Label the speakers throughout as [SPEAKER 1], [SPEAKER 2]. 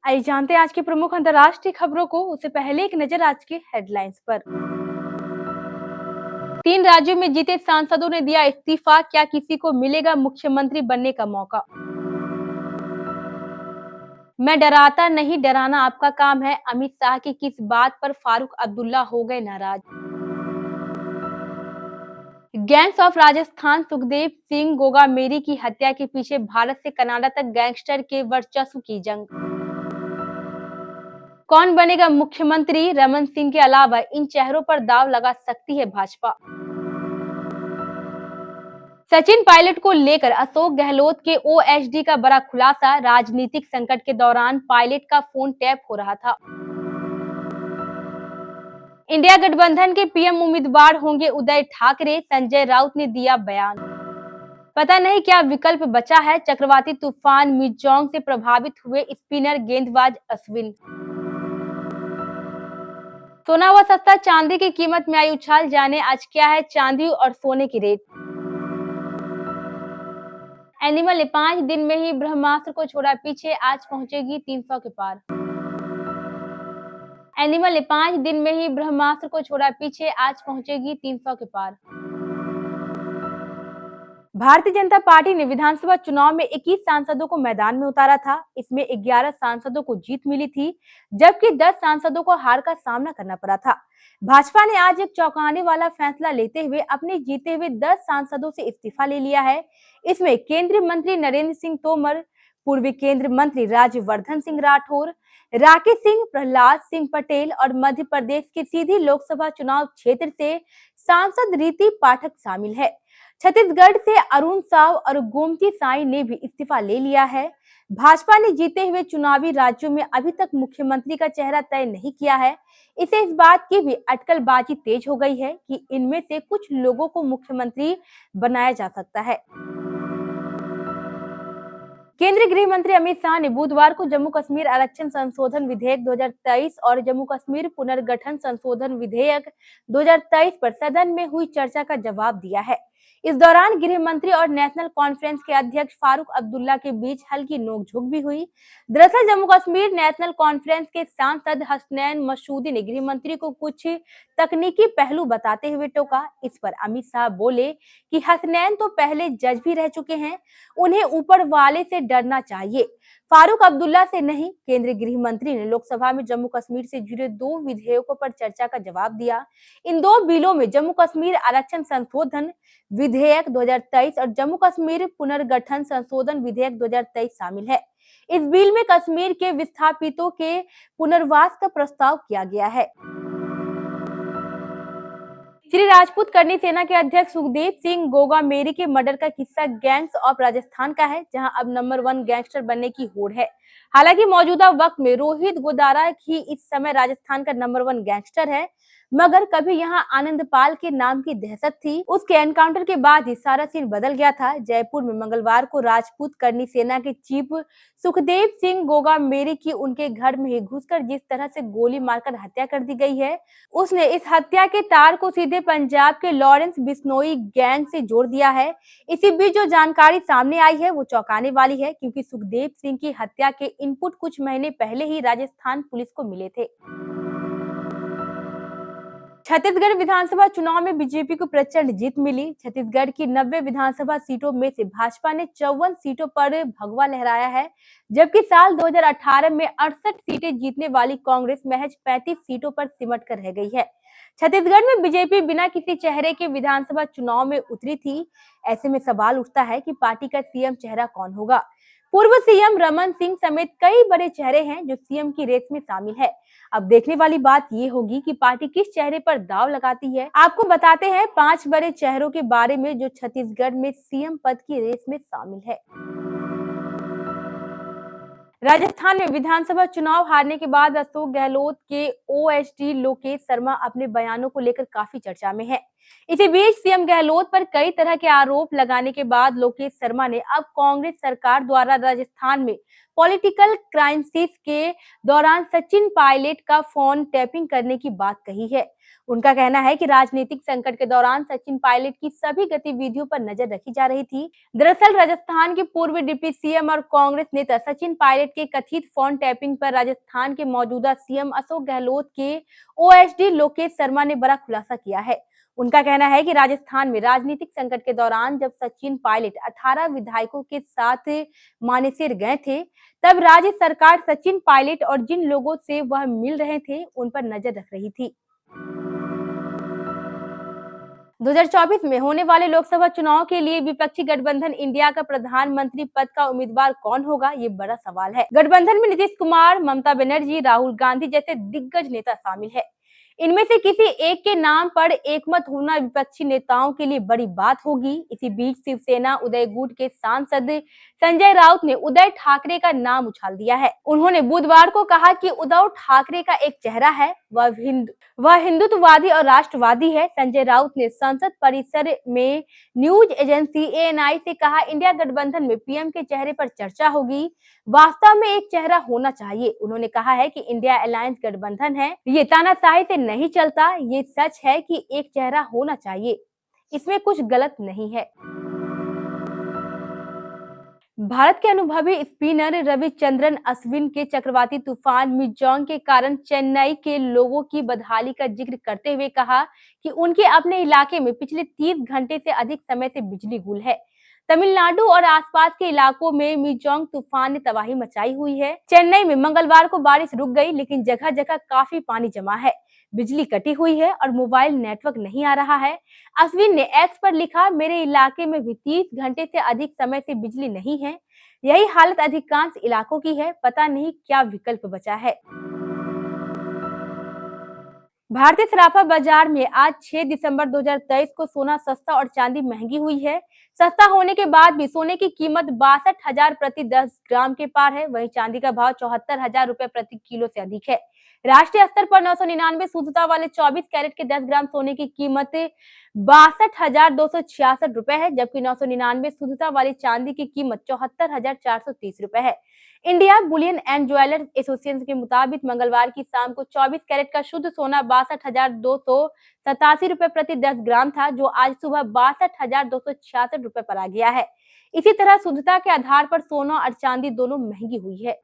[SPEAKER 1] आइए जानते हैं आज की प्रमुख अंतर्राष्ट्रीय खबरों को। उससे पहले एक नजर आज के हेडलाइंस पर। 3 राज्यों में जीते सांसदों ने दिया इस्तीफा, क्या किसी को मिलेगा मुख्यमंत्री बनने का मौका? मैं डराता नहीं, डराना आपका काम है। अमित शाह की किस बात पर फारूक अब्दुल्ला हो गए नाराज? गैंग्स ऑफ राजस्थान, सुखदेव सिंह गोगामेरी की हत्या के पीछे भारत से कनाडा तक गैंगस्टर के वर्चस्व की जंग। कौन बनेगा मुख्यमंत्री? रमन सिंह के अलावा इन चेहरों पर दांव लगा सकती है भाजपा। सचिन पायलट को लेकर अशोक गहलोत के ओएसडी का बड़ा खुलासा, राजनीतिक संकट के दौरान पायलट का फोन टैप हो रहा था। इंडिया गठबंधन के पीएम उम्मीदवार होंगे उदय ठाकरे, संजय राउत ने दिया बयान। पता नहीं क्या विकल्प बचा है, चक्रवाती तूफान मिजोंग से प्रभावित हुए स्पिनर गेंदबाज अश्विन। सोना व सस्ता, चांदी की कीमत में आई उछाल, जाने आज क्या है चांदी और सोने की रेट। एनिमल ने 5 दिन में ही ब्रह्मास्त्र को छोड़ा पीछे, आज पहुंचेगी 300 के पार। एनिमल ने 5 दिन में ही ब्रह्मास्त्र को छोड़ा पीछे, आज पहुंचेगी 300 के पार। भारतीय जनता पार्टी ने विधानसभा चुनाव में 21 सांसदों को मैदान में उतारा था। इसमें 11 सांसदों को जीत मिली थी, जबकि 10 सांसदों को हार का सामना करना पड़ा था। भाजपा ने आज एक चौंकाने वाला फैसला लेते हुए अपने जीते हुए 10 सांसदों से इस्तीफा ले लिया है। इसमें केंद्रीय मंत्री नरेंद्र सिंह तोमर, पूर्व केंद्रीय मंत्री राज्यवर्धन सिंह राठौर, राकेश सिंह, प्रहलाद सिंह पटेल और मध्य प्रदेश के सीधी लोकसभा चुनाव क्षेत्र से सांसद रीति पाठक शामिल है। छत्तीसगढ़ से अरुण साव और गोमती साई ने भी इस्तीफा ले लिया है। भाजपा ने जीते हुए चुनावी राज्यों में अभी तक मुख्यमंत्री का चेहरा तय नहीं किया है। इसे इस बात की भी अटकलबाजी तेज हो गई है कि इनमें से कुछ लोगों को मुख्यमंत्री बनाया जा सकता है। केंद्रीय गृह मंत्री अमित शाह ने बुधवार को जम्मू कश्मीर आरक्षण संशोधन विधेयक 2023 और जम्मू कश्मीर पुनर्गठन संशोधन विधेयक 2023 पर सदन में हुई चर्चा का जवाब दिया है। इस दौरान गृह मंत्री और नेशनल कॉन्फ्रेंस के अध्यक्ष फारूक अब्दुल्ला के बीच हल्की नोकझोंक भी हुई। दरअसल जम्मू कश्मीर नेशनल कॉन्फ्रेंस के सांसद हसनैन मसूदी ने गृह मंत्री को कुछ तकनीकी पहलू बताते हुए टोका। इस पर अमित शाह बोले कि हसनैन तो पहले जज भी रह चुके हैं, उन्हें ऊपर वाले से डरना चाहिए, फारूक अब्दुल्ला से नहीं। केंद्रीय गृह मंत्री ने लोकसभा में जम्मू कश्मीर से जुड़े 2 विधेयकों पर चर्चा का जवाब दिया। इन 2 बिलों में जम्मू कश्मीर आरक्षण संशोधन विधेयक 2023 और जम्मू कश्मीर पुनर्गठन संशोधन विधेयक 2023 शामिल है। इस बिल में कश्मीर के विस्थापितों के पुनर्वास का प्रस्ताव किया गया है। श्री राजपूत करनी सेना के अध्यक्ष सुखदेव सिंह गोगामेरी के मर्डर का किस्सा गैंग्स ऑफ राजस्थान का है, जहां अब नंबर 1 गैंगस्टर बनने की होड़ है। हालांकि मौजूदा वक्त में रोहित गोदारा ही इस समय राजस्थान का नंबर 1 गैंगस्टर है, मगर कभी यहां आनंदपाल के नाम की दहशत थी। उसके एनकाउंटर के बाद ही सारा सीन बदल गया था। जयपुर में मंगलवार को राजपूत करनी सेना के चीफ सुखदेव सिंह गोगामेरी की उनके घर में ही घुसकर जिस तरह से गोली मारकर हत्या कर दी गई है, उसने इस हत्या के तार को सीधे पंजाब के लॉरेंस बिश्नोई गैंग से जोड़ दिया है। इसी बीच जो जानकारी सामने आई है वो चौंकाने वाली है, क्योंकि सुखदेव सिंह की हत्या के इनपुट कुछ महीने पहले ही राजस्थान पुलिस को मिले थे। छत्तीसगढ़ विधानसभा चुनाव में बीजेपी को प्रचंड जीत मिली। छत्तीसगढ़ की 90 विधानसभा सीटों में से भाजपा ने 54 सीटों पर भगवा लहराया है, जबकि साल 2018 में 68 सीटें जीतने वाली कांग्रेस महज 35 सीटों पर सिमट कर रह गई है। छत्तीसगढ़ में बीजेपी बिना किसी चेहरे के विधानसभा चुनाव में उतरी थी। ऐसे में सवाल उठता है कि पार्टी का सीएम चेहरा कौन होगा। पूर्व सीएम रमन सिंह समेत कई बड़े चेहरे हैं जो सीएम की रेस में शामिल है। अब देखने वाली बात ये होगी कि पार्टी किस चेहरे पर दांव लगाती है। आपको बताते हैं 5 बड़े चेहरों के बारे में जो छत्तीसगढ़ में सीएम पद की रेस में शामिल है। राजस्थान में विधानसभा चुनाव हारने के बाद अशोक गहलोत के ओएसडी लोकेश शर्मा अपने बयानों को लेकर काफी चर्चा में है। इसी बीच सीएम गहलोत पर कई तरह के आरोप लगाने के बाद लोकेश शर्मा ने अब कांग्रेस सरकार द्वारा राजस्थान में पॉलिटिकल क्राइसिस के दौरान सचिन पायलट का फोन टैपिंग करने की बात कही है। उनका कहना है कि राजनीतिक संकट के दौरान सचिन पायलट की सभी गतिविधियों पर नजर रखी जा रही थी। दरअसल राजस्थान के पूर्व डिप्टी सीएम और कांग्रेस नेता सचिन पायलट के कथित फोन टैपिंग पर राजस्थान के मौजूदा सीएम अशोक गहलोत के ओएसडी लोकेश शर्मा ने बड़ा खुलासा किया है। उनका कहना है कि राजस्थान में राजनीतिक संकट के दौरान जब सचिन पायलट 18 विधायकों के साथ मानेसर गए थे, तब राज्य सरकार सचिन पायलट और जिन लोगों से वह मिल रहे थे उन पर नजर रख रही थी। 2024 में होने वाले लोकसभा चुनाव के लिए विपक्षी गठबंधन इंडिया का प्रधानमंत्री पद का उम्मीदवार कौन होगा, ये बड़ा सवाल है। गठबंधन में नीतीश कुमार, ममता बनर्जी, राहुल गांधी जैसे दिग्गज नेता शामिल है। इनमें से किसी एक के नाम पर एकमत होना विपक्षी नेताओं के लिए बड़ी बात होगी। इसी बीच शिवसेना उदय गुट के सांसद संजय राउत ने उदय ठाकरे का नाम उछाल दिया है। उन्होंने बुधवार को कहा कि उद्धव ठाकरे का एक चेहरा है, वह हिंदुत्ववादी और राष्ट्रवादी है। संजय राउत ने संसद परिसर में न्यूज एजेंसी एएनआई से कहा, इंडिया गठबंधन में पीएम के चेहरे पर चर्चा होगी। वास्तव में एक चेहरा होना चाहिए। उन्होंने कहा है कि इंडिया अलायंस गठबंधन है, ये तानाशाही से नहीं चलता। ये सच है कि एक चेहरा होना चाहिए, इसमें कुछ गलत नहीं है। भारत के अनुभवी स्पिनर रविचंद्रन अश्विन के चक्रवाती तूफान मिजांग के कारण चेन्नई के लोगों की बदहाली का जिक्र करते हुए कहा कि उनके अपने इलाके में पिछले 30 घंटे से अधिक समय से बिजली गुल है। तमिलनाडु और आसपास के इलाकों में मिजांग तूफान ने तबाही मचाई हुई है। चेन्नई में मंगलवार को बारिश रुक गई, लेकिन जगह जगह काफी पानी जमा है, बिजली कटी हुई है और मोबाइल नेटवर्क नहीं आ रहा है। अश्विन ने एक्स पर लिखा, मेरे इलाके में भी 30 घंटे से अधिक समय से बिजली नहीं है। यही हालत अधिकांश इलाकों की है। पता नहीं क्या विकल्प बचा है। भारतीय सराफा बाजार में आज 6 दिसंबर 2023 को सोना सस्ता और चांदी महंगी हुई है। सस्ता होने के बाद भी सोने की कीमत 62,000 प्रति 10 ग्राम के पार है। वहीं चांदी का भाव 74,000 रुपए प्रति किलो से अधिक है। राष्ट्रीय स्तर पर 999 शुद्धता वाले 24 कैरेट के 10 ग्राम सोने की कीमत 62,266 रुपए है, जबकि 999 शुद्धता वाली चांदी की कीमत 74,430 रुपए है। India Boolean and jewellers association के मुताबिक मंगलवार की शाम को 24 कैरेट का शुद्ध सोना 62,287 रुपए प्रति 10 ग्राम था, जो आज सुबह 62,266 रुपए पर आ गया है। इसी तरह शुद्धता के आधार पर सोना और चांदी दोनों महंगी हुई है।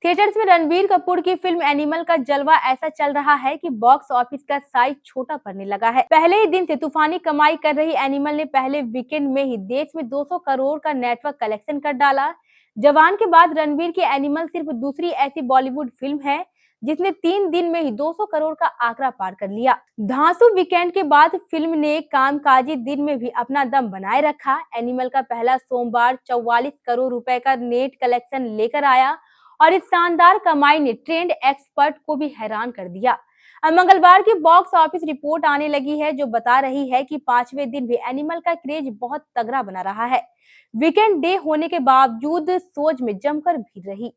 [SPEAKER 1] थिएटर्स में रणबीर कपूर की फिल्म एनिमल का जलवा ऐसा चल रहा है कि बॉक्स ऑफिस का साइज छोटा पड़ने लगा है। पहले ही दिन से तूफानी कमाई कर रही एनिमल ने पहले वीकेंड में ही देश में 200 करोड़ का नेटवर्क कलेक्शन कर डाला। जवान के बाद रणबीर की एनिमल सिर्फ दूसरी ऐसी बॉलीवुड फिल्म है जिसने 3 दिन में ही 200 करोड़ का आंकड़ा पार कर लिया। धांसू वीकेंड के बाद फिल्म ने कामकाजी दिन में भी अपना दम बनाए रखा। एनिमल का पहला सोमवार 44 करोड़ रुपए का नेट कलेक्शन लेकर आया और इस शानदार कमाई ने ट्रेंड एक्सपर्ट को भी हैरान कर दिया। अब मंगलवार की बॉक्स ऑफिस रिपोर्ट आने लगी है, जो बता रही है कि 5वें दिन भी एनिमल का क्रेज बहुत तगड़ा बना रहा है। वीकेंड डे होने के बावजूद सोच में जमकर भीड़ रही।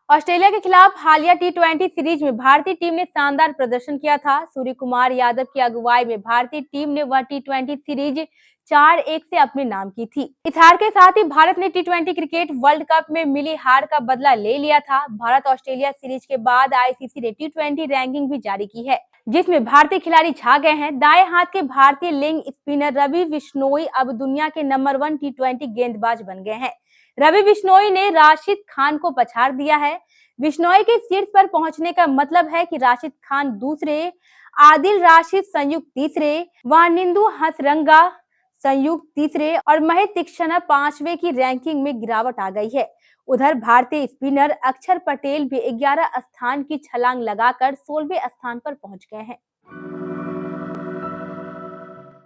[SPEAKER 1] ऑस्ट्रेलिया के खिलाफ हालिया टी20 सीरीज में भारतीय टीम ने शानदार प्रदर्शन किया था। सूर्य कुमार यादव की अगुवाई में भारतीय टीम ने वह टी20 सीरीज 4-1 से अपने नाम की थी। इस हार के साथ ही भारत ने टी20 क्रिकेट वर्ल्ड कप में मिली हार का बदला ले लिया था। भारत ऑस्ट्रेलिया सीरीज के बाद आईसीसी ने टी20 रैंकिंग भी जारी की है, जिसमें भारतीय खिलाड़ी छा गए हैं। दाएं हाथ के भारतीय लेग स्पिनर रवि बिश्नोई अब दुनिया के नंबर 1 टी20 गेंदबाज बन गए हैं। रवि बिश्नोई ने राशिद खान को पछाड़ दिया है। बिश्नोई के शीर्ष पर पहुंचने का मतलब है कि राशिद खान दूसरे, आदिल राशिद संयुक्त तीसरे, वानिंदु हसरंगा संयुक्त तीसरे और महेश तीक्ष्ण 5वें की रैंकिंग में गिरावट आ गई है। उधर भारतीय स्पिनर अक्षर पटेल भी 11 स्थान की छलांग लगाकर 16वें स्थान पर पहुंच गए हैं।